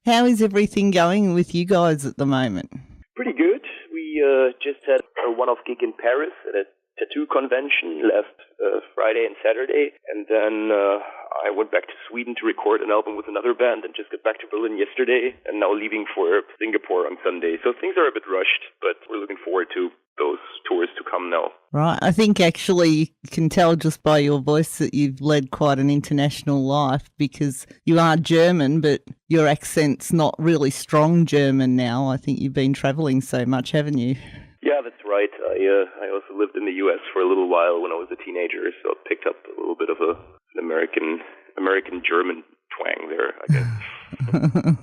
How is everything going with you guys at the moment? Pretty good. We just had a one-off gig in Paris at a tattoo convention last Friday and Saturday, and then I went back to Sweden to record an album with another band and just got back to Berlin yesterday, and now leaving for Singapore on Sunday. So things are a bit rushed, but we're looking forward to those tours to come now. Right. I think actually you can tell just by your voice that you've led quite an international life because you are German, but your accent's not really strong German now. I think you've been travelling so much, haven't you? Yeah, that's right. I also lived in the U.S. for a little while when I was a teenager, so I picked up a little bit of an American German twang there, I guess.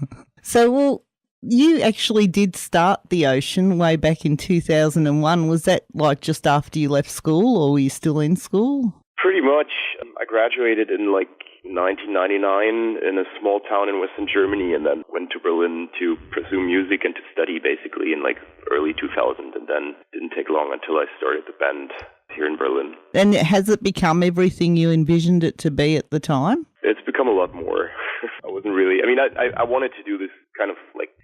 So, you actually did start The Ocean way back in 2001. Was that like just after you left school or were you still in school? Pretty much. I graduated in 1999 in a small town in Western Germany and then went to Berlin to pursue music and to study basically in early 2000, and then didn't take long until I started the band here in Berlin. And has it become everything you envisioned it to be at the time? It's become a lot more. I wasn't really, I wanted to do this kind of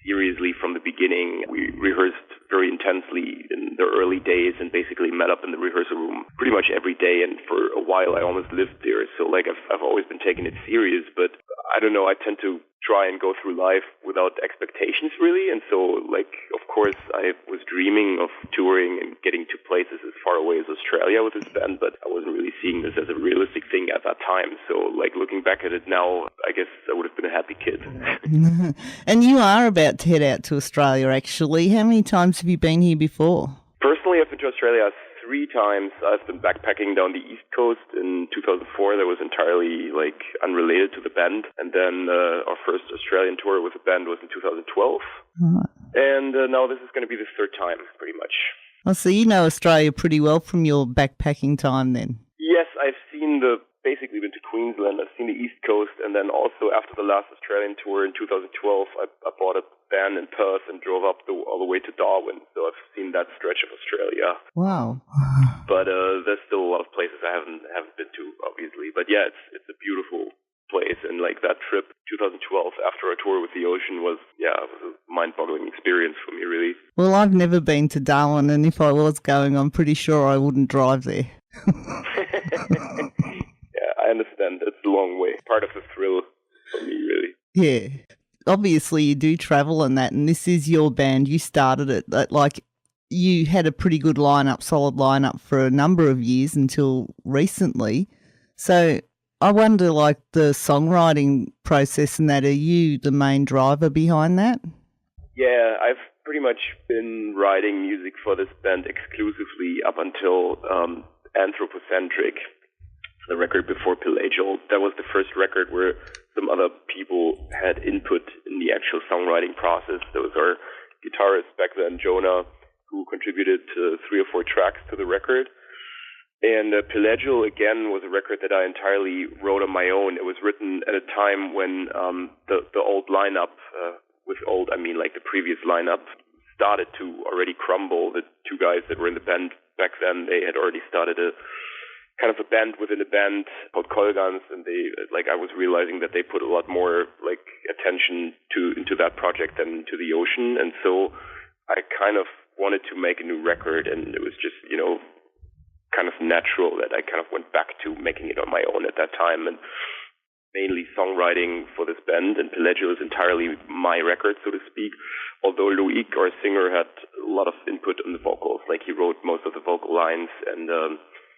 seriously from the beginning. We rehearsed very intensely in the early days and basically met up in the rehearsal room pretty much every day, and for a while I almost lived there. So I've always been taking it serious, but I don't know, I tend to try and go through life without expectations really, and so of course I was dreaming of touring and getting to places as far away as Australia with this band, but I wasn't really seeing this as a realistic thing at that time. So looking back at it now, I guess I would have been a happy kid. And you are about to head out to Australia actually. How many times have you been here before? Personally, I've been to Australia 3 times. I've been backpacking down the East Coast in 2004. That was entirely unrelated to the band. And then our first Australian tour with the band was in 2012. Right. And now this is going to be the 3rd time, pretty much. Oh, so you know Australia pretty well from your backpacking time then? Yes, I've basically been to Queensland. I've seen the East Coast, and then also after the last Australian tour in 2012, I bought a van in Perth and drove up all the way to Darwin. So I've seen that stretch of Australia. Wow. But there's still a lot of places I haven't been to, obviously. But yeah, it's a beautiful place, and that trip 2012 after our tour with The Ocean was a mind-boggling experience for me, really. Well, I've never been to Darwin, and if I was going, I'm pretty sure I wouldn't drive there. Yeah, I understand. It's a long way. Part of the thrill for me, really. Yeah. Obviously, you do travel and that, and this is your band. You started it. You had a pretty good solid lineup for a number of years until recently. So I wonder, the songwriting process and that, are you the main driver behind that? Yeah, I've pretty much been writing music for this band exclusively up until Anthropocentric, the record before Pelagial. That was the first record where some other people had input in the actual songwriting process. There was our guitarist back then, Jonah, who contributed 3 or 4 tracks to the record. And Pelagial, again, was a record that I entirely wrote on my own. It was written at a time when the old lineup, with old I mean the previous lineup, started to already crumble. The 2 guys that were in the band back then, they had already started a kind of a band within a band called Kolgans, and they I was realizing that they put a lot more attention into that project than to The Ocean, and so I kind of wanted to make a new record, and it was just kind of natural that I kind of went back to making it on my own at that time, and mainly songwriting for this band, and Pelagial is entirely my record, so to speak, although Loic, our singer, had a lot of input on the vocals. He wrote most of the vocal lines, and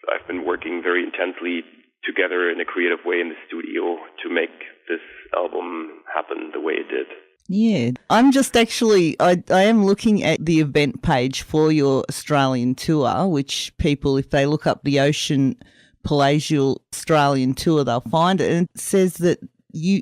I've been working very intensely together in a creative way in the studio to make this album happen the way it did. Yeah, I'm just actually, I am looking at the event page for your Australian tour, which people, if they look up The Ocean Pelagial Australian tour, they'll find it. And it says that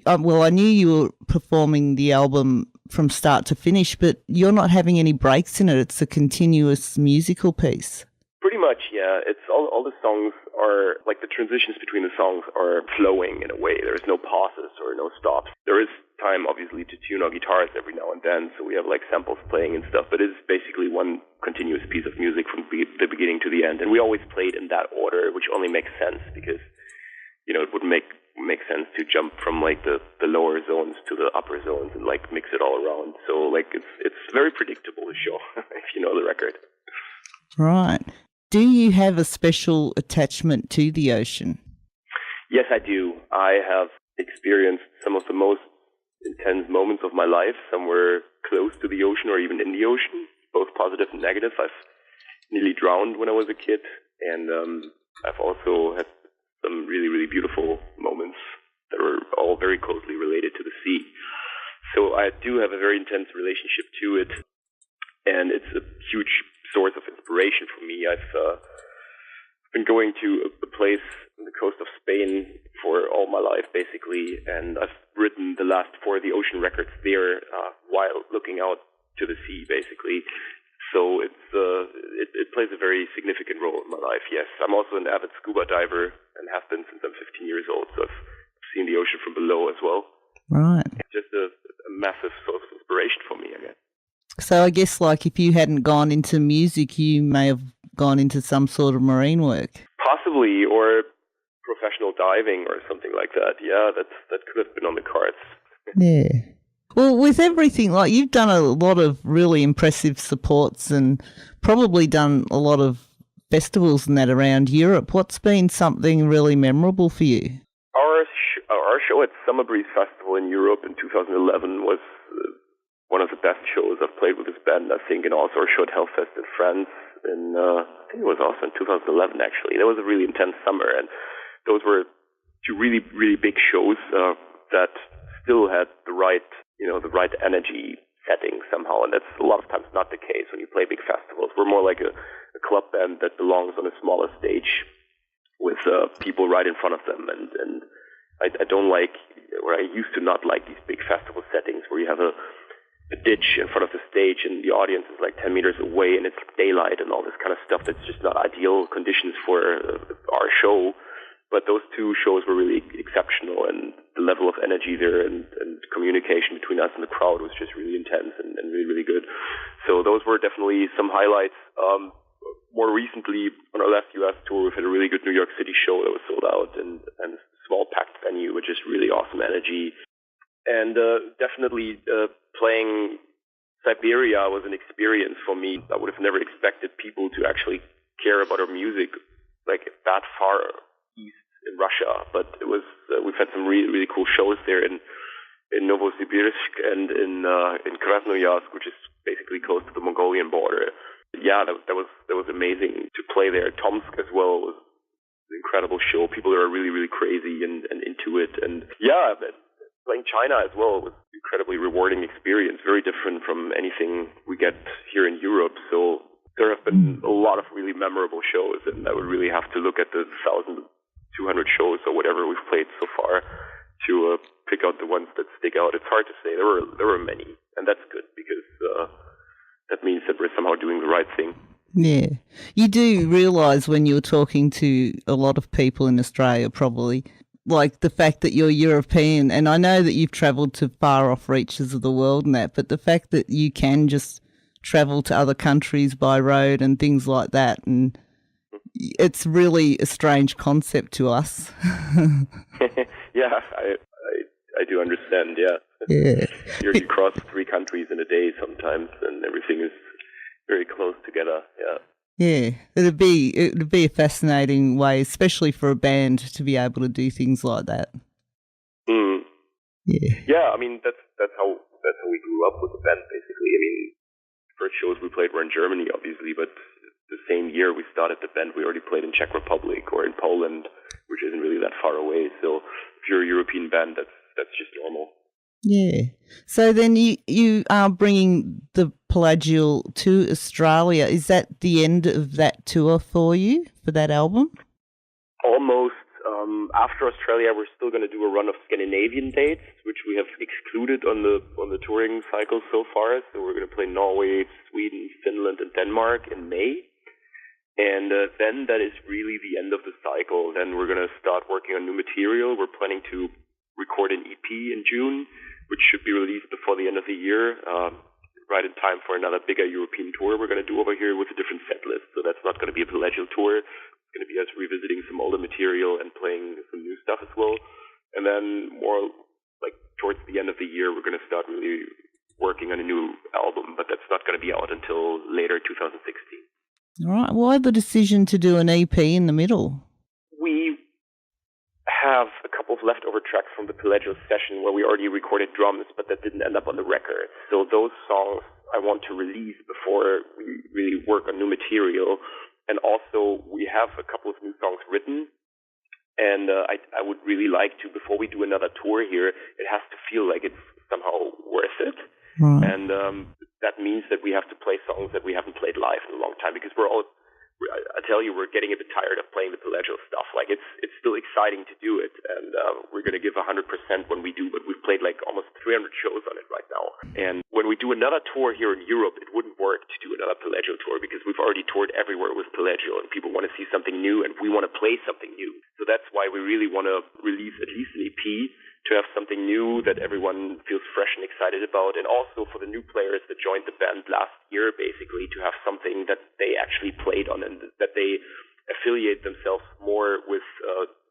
I knew you were performing the album from start to finish, but you're not having any breaks in it. It's a continuous musical piece. Pretty much, yeah. It's all the songs are, the transitions between the songs are flowing in a way. There's no pauses or no stops. There is time, obviously, to tune our guitars every now and then, so we have samples playing and stuff, but it's basically one continuous piece of music from the beginning to the end. And we always played in that order, which only makes sense because, it would make makes sense to jump from like the lower zones to the upper zones and like mix it all around. So like it's very predictable, the show, if you know the record. Right. Do you have a special attachment to the ocean? Yes, I do. I have experienced some of the most intense moments of my life, somewhere close to the ocean or even in the ocean, both positive and negative. I've nearly drowned when I was a kid, and I've also had some really, really beautiful moments that are all very closely related to the sea. So I do have a very intense relationship to it, and it's a huge source of inspiration for me. I've been going to a place on the coast of Spain for all my life, basically, and I've written the last 4 of the ocean records there while looking out to the sea, basically. So it plays a very significant role in my life, yes. I'm also an avid scuba diver and have been since I'm 15 years old, so I've seen the ocean from below as well. Right. It's just a massive source of inspiration for me, I guess. So I guess like if you hadn't gone into music, you may have gone into some sort of marine work. Possibly, or professional diving or something like that. Yeah, that could have been on the cards. Yeah. Well, with everything, like you've done a lot of really impressive supports and probably done a lot of festivals and that around Europe. What's been something really memorable for you? Our show at Summer Breeze Festival in Europe in 2011 was one of the best shows I've played with this band, I think, and also our show at Hellfest in France. I think it was also in 2011, actually. That was a really intense summer, and those were 2 really, really big shows that still had the right energy setting somehow, and that's a lot of times not the case when you play big festivals. We're more like a club band that belongs on a smaller stage with people right in front of them, and I don't like, or I used to not like these big festival settings where you have a ditch in front of the stage and the audience is like 10 meters away and it's daylight and all this kind of stuff. That's just not ideal conditions for our show. But those 2 shows were really exceptional, and the level of energy there and communication between us and the crowd was just really intense and really, really good. So those were definitely some highlights. More recently, on our last US tour, we've had a really good New York City show that was sold out and a small packed venue with just really awesome energy. And definitely playing Siberia was an experience for me. I would have never expected people to actually care about our music like that far east in Russia, but it was. We've had some really, really cool shows there in Novosibirsk and in Krasnoyarsk, which is basically close to the Mongolian border. Yeah, that was amazing to play there. Tomsk as well was an incredible show. People are really, really crazy and into it, and yeah, playing China as well was an incredibly rewarding experience. Very different from anything we get here in Europe. So there have been a lot of really memorable shows, and I would really have to look at the 1,200 shows or whatever we've played so far to pick out the ones that stick out. It's hard to say. There were many, and that's good because that means that we're somehow doing the right thing. Yeah. You do realise when you're talking to a lot of people in Australia probably, like the fact that you're European, and I know that you've travelled to far off reaches of the world and that, but the fact that you can just travel to other countries by road and things like that, and it's really a strange concept to us. Yeah, I do understand, yeah. Yeah. You cross 3 countries in a day sometimes, and everything is very close together, yeah. Yeah, it'd be a fascinating way, especially for a band, to be able to do things like that. Mm. Yeah. Yeah, I mean that's how we grew up with the band, basically. I mean, first shows we played were in Germany, obviously, but the same year we started the band, we already played in Czech Republic or in Poland, which isn't really that far away. So if you're a European band, that's just normal. Yeah. So then you are bringing the Pelagial to Australia. Is that the end of that tour for you, for that album? Almost. After Australia, we're still going to do a run of Scandinavian dates, which we have excluded on the touring cycle so far. So we're going to play Norway, Sweden, Finland, and Denmark in May. And then that is really the end of the cycle. Then we're going to start working on new material. We're planning to record an EP in June, which should be released before the end of the year, right in time for another bigger European tour we're going to do over here with a different set list. So that's not going to be a Pelagial tour. It's going to be us revisiting some older material and playing some new stuff as well. And then more like towards the end of the year, we're going to start really working on a new album, but that's not going to be out until later 2016. All right. Why the decision to do an EP in the middle? We have a couple of leftover tracks from the Pelagial session where we already recorded drums, but that didn't end up on the record. So those songs I want to release before we really work on new material. And also, we have a couple of new songs written, and I would really like to, before we do another tour here, it has to feel like it's somehow worth it. Right. And that means that we have to play songs that we haven't played live in a long time, because I tell you, we're getting a bit tired of playing the Pelagial stuff. Like, it's still exciting to do it, and we're going to give 100% when we do, but we've played like almost 300 shows on it right now. And when we do another tour here in Europe, it wouldn't work to do another Pelagial tour, because we've already toured everywhere with Pelagial, and people want to see something new, and we want to play something new. So that's why we really want to release at least an EP, to have something new that everyone feels fresh and excited about, and also for the new players that joined the band last year, basically, to have something that they actually played on, and that they affiliate themselves more with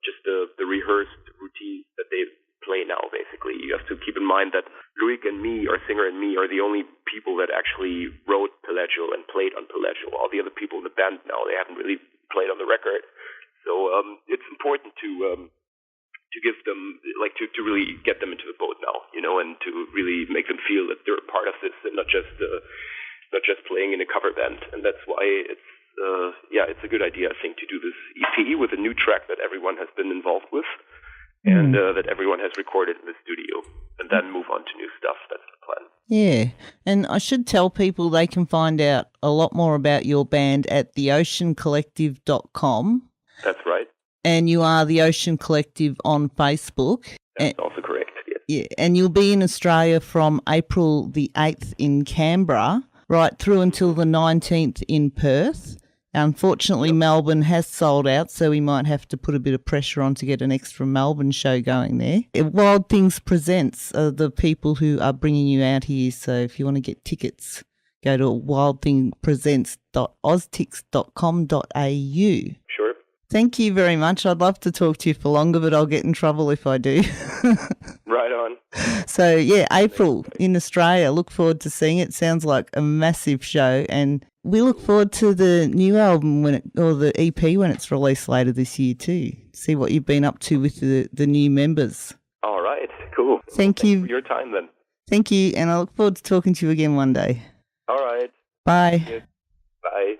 just the rehearsed routine that they play now, basically. You have to keep in mind that Loic and me, our singer and me, are the only people that actually wrote Pelagial and played on Pelagial. All the other people in the band now, they haven't really played on the record. So it's important to give them, like, to really get them into the boat now, and to really make them feel that they're a part of this and not just playing in a cover band. And that's why it's a good idea, I think, to do this EP with a new track that everyone has been involved with, and that everyone has recorded in the studio, and then move on to new stuff. That's the plan. Yeah, and I should tell people they can find out a lot more about your band at theoceancollective.com. That's right. And you are The Ocean Collective on Facebook. That's also correct, yes. Yeah, and you'll be in Australia from April the 8th in Canberra, right through until the 19th in Perth. Unfortunately, Melbourne has sold out, so we might have to put a bit of pressure on to get an extra Melbourne show going there. Wild Things Presents are the people who are bringing you out here, so if you want to get tickets, go to wildthingpresents.oztix.com.au. Sure. Thank you very much. I'd love to talk to you for longer, but I'll get in trouble if I do. Right on. So, yeah, April in Australia. Look forward to seeing it. Sounds like a massive show. And we look forward to the new album or the EP when it's released later this year too. See what you've been up to with the new members. All right. Cool. Thanks you for your time then. Thank you. And I look forward to talking to you again one day. All right. Bye. Yes. Bye.